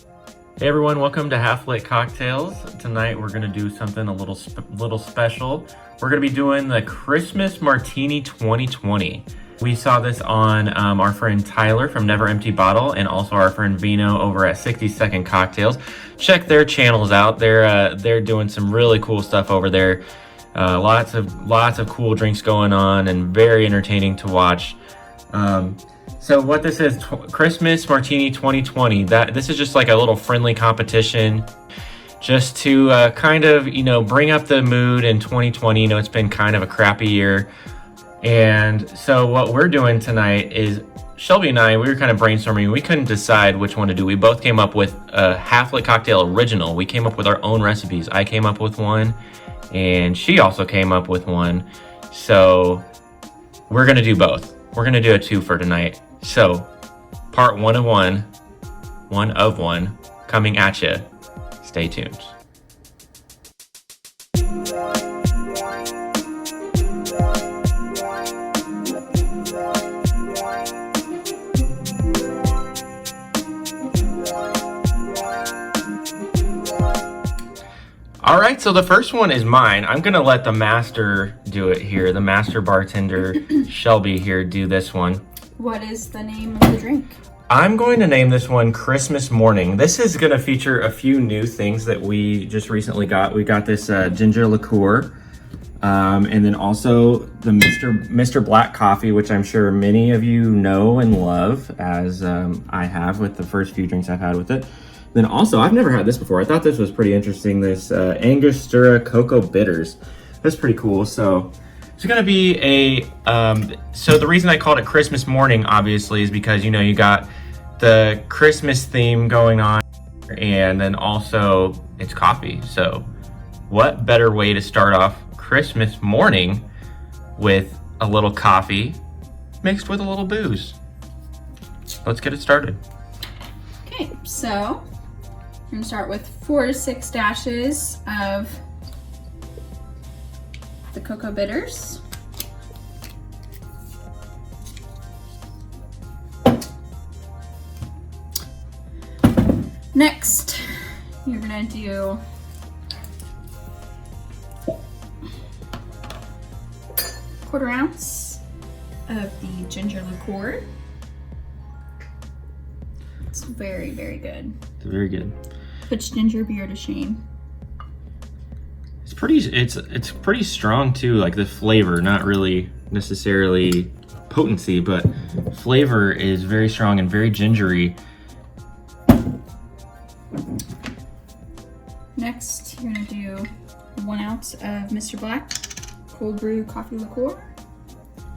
Hey everyone, welcome to Half Lit Cocktails. Tonight we're gonna do something a little special. We're gonna be doing the Christmas Martini 2020. We saw this on our friend Tyler from Never Empty Bottle, and also our friend Vino over at 60 Second Cocktails. Check their channels out. They're doing some really cool stuff over there. Lots of cool drinks going on, and very entertaining to watch. So what this is, Christmas Martini 2020. This is just like a little friendly competition, just to kind of, bring up the mood in 2020. It's been kind of a crappy year. And so what we're doing tonight is, Shelby and I, we were kind of brainstorming. We couldn't decide which one to do. We both came up with a Half Lit Cocktail original. We came up with our own recipes. I came up with one, and she also came up with one. So we're gonna do both. We're gonna do a two for tonight. So, part one of one, coming at you. Stay tuned. All right, so the first one is mine. I'm gonna let the master do it here. The master bartender, Shelby here, do this one. What is the name of the drink? I'm going to name this one Christmas Morning. This is going to feature a few new things that we just recently got. We got this ginger liqueur, and then also the Mr. Black coffee, which I'm sure many of you know and love, as I have with the first few drinks I've had with it. Then also, I've never had this before. I thought this was pretty interesting. This Angostura Cocoa Bitters. That's pretty cool. So it's gonna be so the reason I called it Christmas Morning, obviously, is because, you got the Christmas theme going on, and then also it's coffee. So what better way to start off Christmas morning with a little coffee mixed with a little booze? Let's get it started. Okay, so I'm gonna start with 4 to 6 dashes of the cocoa bitters. Next, you're gonna do quarter ounce of the ginger liqueur. It's very, very good. It's very good. Puts ginger beer to shame. It's pretty strong too, like the flavor, not really necessarily potency, but flavor is very strong and very gingery. Next, you're gonna do 1 ounce of Mr. Black cold brew coffee liqueur.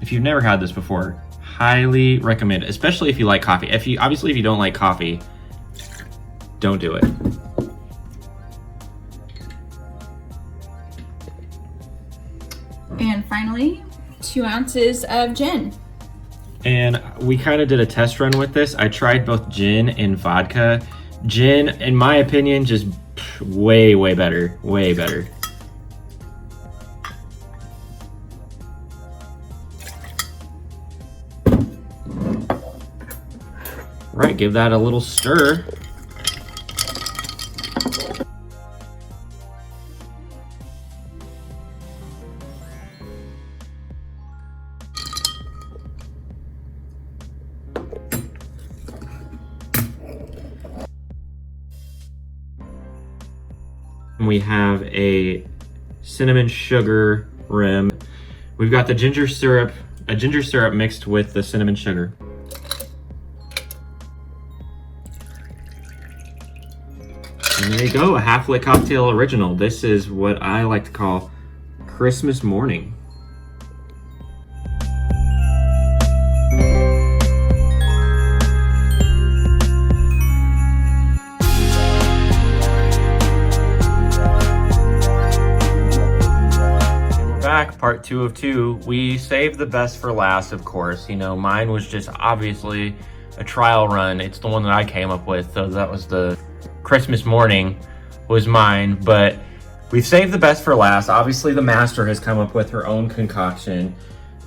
If you've never had this before, highly recommend it, especially if you like coffee. If you don't like coffee, don't do it. And finally, 2 ounces of gin. And we kind of did a test run with this. I tried both gin and vodka. Gin, in my opinion, just way, way better. Way better. Right, give that a little stir. We have a cinnamon sugar rim. We've got the ginger syrup, a ginger syrup mixed with the cinnamon sugar. And there you go, a Half Lit Cocktail original. This is what I like to call Christmas Morning. Back, part 2 of 2. We saved the best for last, of course. Mine was just obviously a trial run. It's the one that I came up with, so that was the Christmas Morning was mine, but we've saved the best for last. Obviously, the master has come up with her own concoction.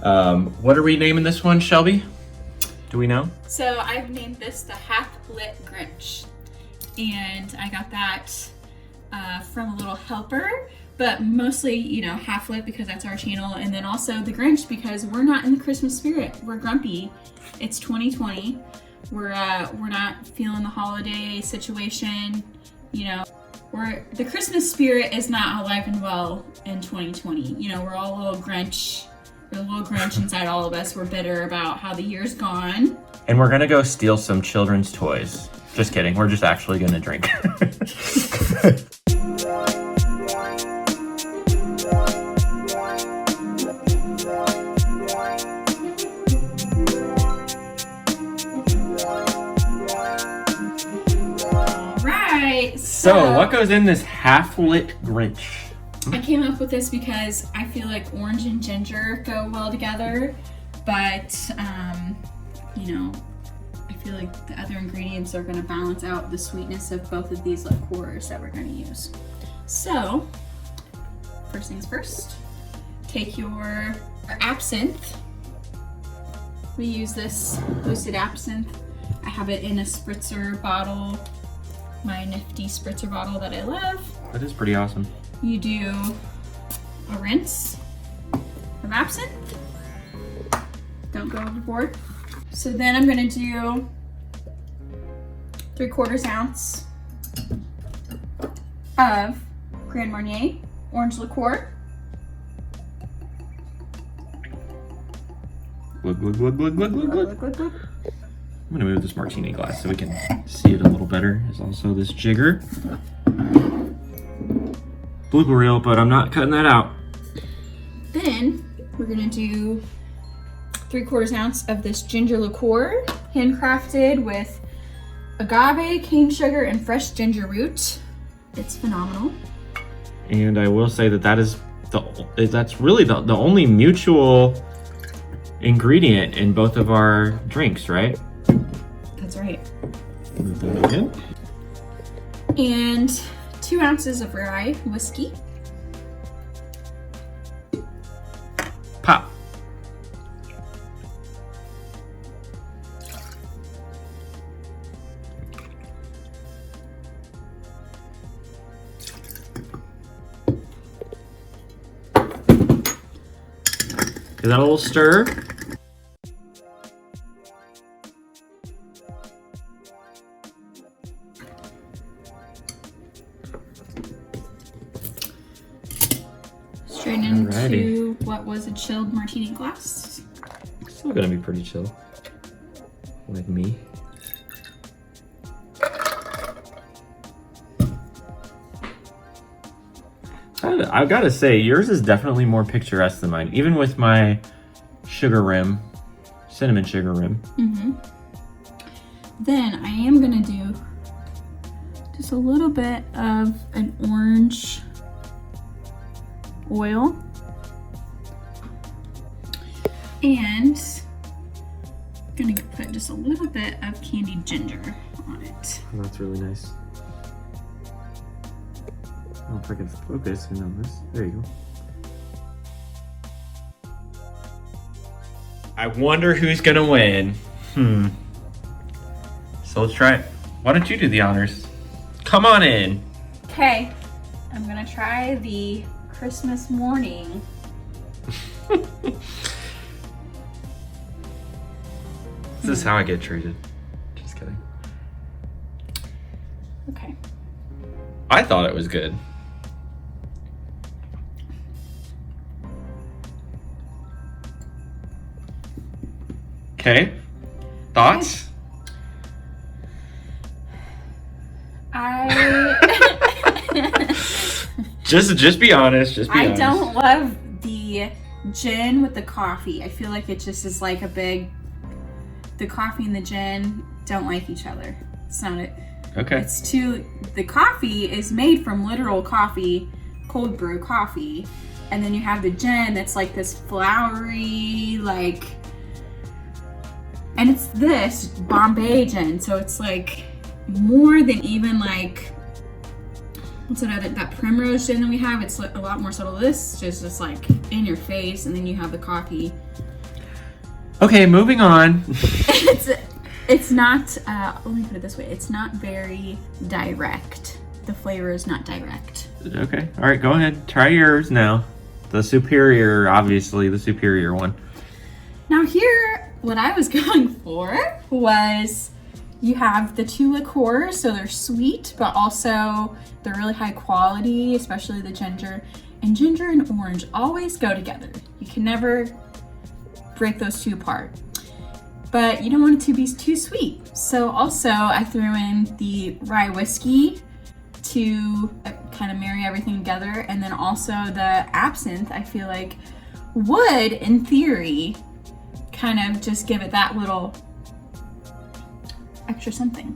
What are we naming this one, Shelby? Do we know? So I've named this the Half Lit Grinch. and I got that from a little helper, but mostly, you know, half lit because that's our channel, and then also the Grinch because we're not in the Christmas spirit. We're grumpy. It's 2020. We're not feeling the holiday situation, you know. The Christmas spirit is not alive and well in 2020. You know, we're all a little Grinch. We're a little Grinch inside all of us. We're bitter about how the year's gone. And we're gonna go steal some children's toys. Just kidding, we're just actually gonna drink. So what goes in this half-lit Grinch? I came up with this because I feel like orange and ginger go well together, but you know, I feel like the other ingredients are going to balance out the sweetness of both of these liqueurs that we're going to use. So, first things first, take your absinthe. We use this boosted absinthe. I have it in a spritzer bottle. My nifty spritzer bottle that I love. That is pretty awesome. You do a rinse of absinthe. Don't go overboard. So then I'm gonna do 3/4 ounce of Grand Marnier orange liqueur. Glug, glug, glug, glug, glug, glug, glug. Glug, glug. I'm gonna move this martini glass so we can see it a little better. There's also this jigger. Blooper reel, but I'm not cutting that out. Then we're gonna do 3/4 ounce of this ginger liqueur, handcrafted with agave, cane sugar, and fresh ginger root. It's phenomenal. And I will say that that's really the only mutual ingredient in both of our drinks, right? That's right. Move that again. And 2 ounces of rye whiskey. Pop. Give that a little stir. Straight into what was a chilled martini glass. Still gonna be pretty chill. Like me. I've gotta say, yours is definitely more picturesque than mine, even with my sugar rim, cinnamon sugar rim. Mm-hmm. Then I am gonna do just a little bit of an orange oil and gonna put just a little bit of candied ginger on it. Oh, that's really nice. I don't know if I can focus in on this. There you go. I wonder who's gonna win. So let's try it. Why don't you do the honors? Come on in. Okay, I'm gonna try the Christmas morning. This is how I get treated. Just kidding. Okay. I thought it was good. Okay. Thoughts? Just be honest. Just be honest. I don't love the gin with the coffee. I feel like it just is like a big. The coffee and the gin don't like each other. It's not it. Okay. It's too. The coffee is made from literal coffee, cold brew coffee, and then you have the gin that's like this flowery, like, and it's this Bombay gin, so it's like more than even like. What's that primrose gin that we have? It's a lot more subtle. This just like in your face, and then you have the coffee. Okay, moving on. It's not, let me put it this way, it's not very direct. The flavor is not direct. Okay, all right, go ahead. Try yours now. The superior, obviously, the superior one. Now here, what I was going for was you have the two liqueurs, so they're sweet, but also they're really high quality, especially the ginger. And ginger and orange always go together. You can never break those two apart. But you don't want it to be too sweet. So also I threw in the rye whiskey to kind of marry everything together. And then also the absinthe, I feel like would, in theory, kind of just give it that little extra something.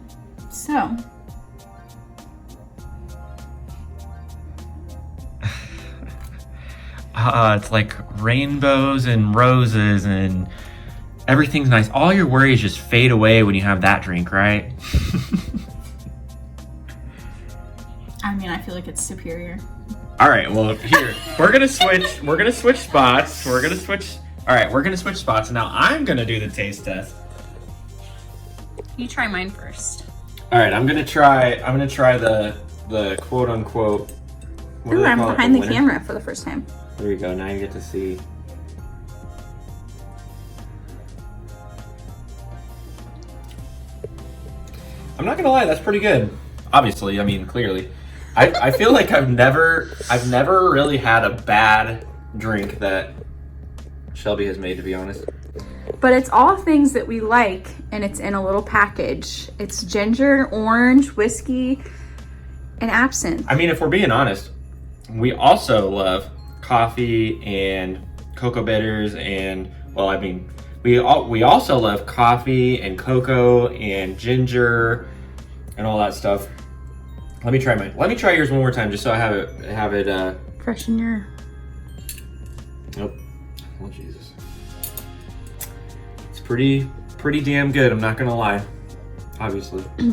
So. It's like rainbows and roses and everything's nice. All your worries just fade away when you have that drink, right? I mean, I feel like it's superior. All right, well, here, we're gonna switch spots. We're gonna switch spots. Now I'm gonna do the taste test. You try mine first. All right, I'm gonna try the quote unquote. Ooh, I'm behind the camera for the first time. There you go, now you get to see. I'm not gonna lie, that's pretty good. Obviously, I mean, clearly. I feel like I've never really had a bad drink that Shelby has made, to be honest. But it's all things that we like, and it's in a little package. It's ginger, orange, whiskey, and absinthe. I mean, if we're being honest, we also love coffee and cocoa bitters, and well, I mean, we also love coffee and cocoa and ginger and all that stuff. Let me try mine. Let me try yours one more time, just so I have it. Fresh in your. Nope. Oh Jesus. It's pretty damn good. I'm not gonna lie. Obviously. I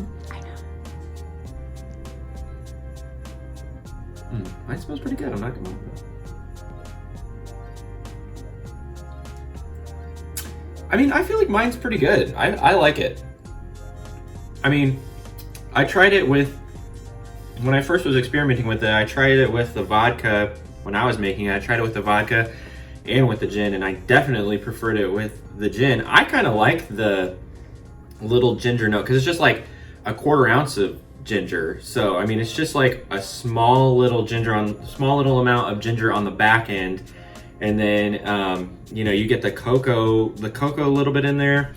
know. Mine smells pretty good. I'm not gonna lie. I mean, I feel like mine's pretty good. I like it. I mean, I tried it with. When I first was experimenting with it, I tried it with the vodka when I was making it. I tried it with the vodka and with the gin, and I definitely preferred it with the gin. I kind of like the little ginger note because it's just like a 1/4 ounce of ginger. So I mean, it's just like a small little amount of ginger on the back end, and then you know, you get the cocoa a little bit in there.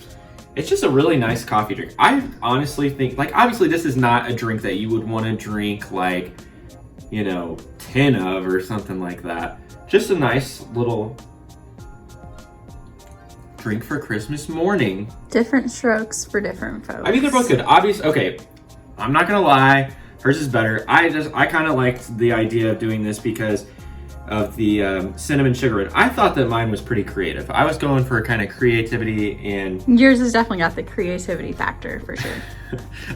It's just a really nice coffee drink. I honestly think, like, obviously this is not a drink that you would want to drink, like, you know, 10 of or something like that. Just a nice little drink for Christmas morning. Different strokes for different folks. I mean, they're both good. Okay, I'm not gonna lie, hers is better. I kind of liked the idea of doing this because of the cinnamon sugar. I thought that mine was pretty creative. I was going for kind of creativity, and yours has definitely got the creativity factor for sure.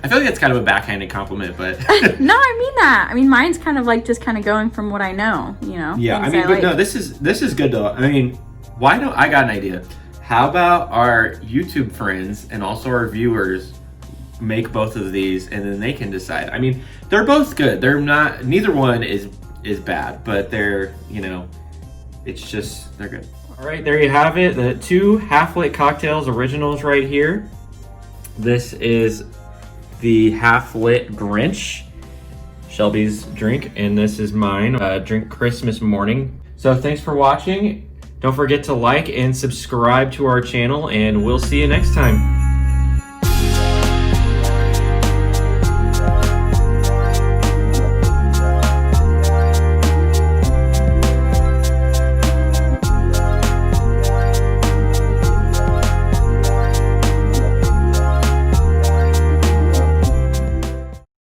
I feel like that's kind of a backhanded compliment, but no, I mean that. I mean, mine's kind of like just kind of going from what I know, you know. Yeah, I mean, but like. No, this is good though. I mean, why don't I got an idea? How about our YouTube friends and also our viewers make both of these, and then they can decide. I mean, they're both good. They're not. Neither one is bad, but they're, you know, it's just, they're good. All right, there you have it. The 2 Half-Lit Cocktails originals right here. This is the Half-Lit Grinch, Shelby's drink, and this is mine, drink Christmas morning. So thanks for watching. Don't forget to like and subscribe to our channel, and we'll see you next time.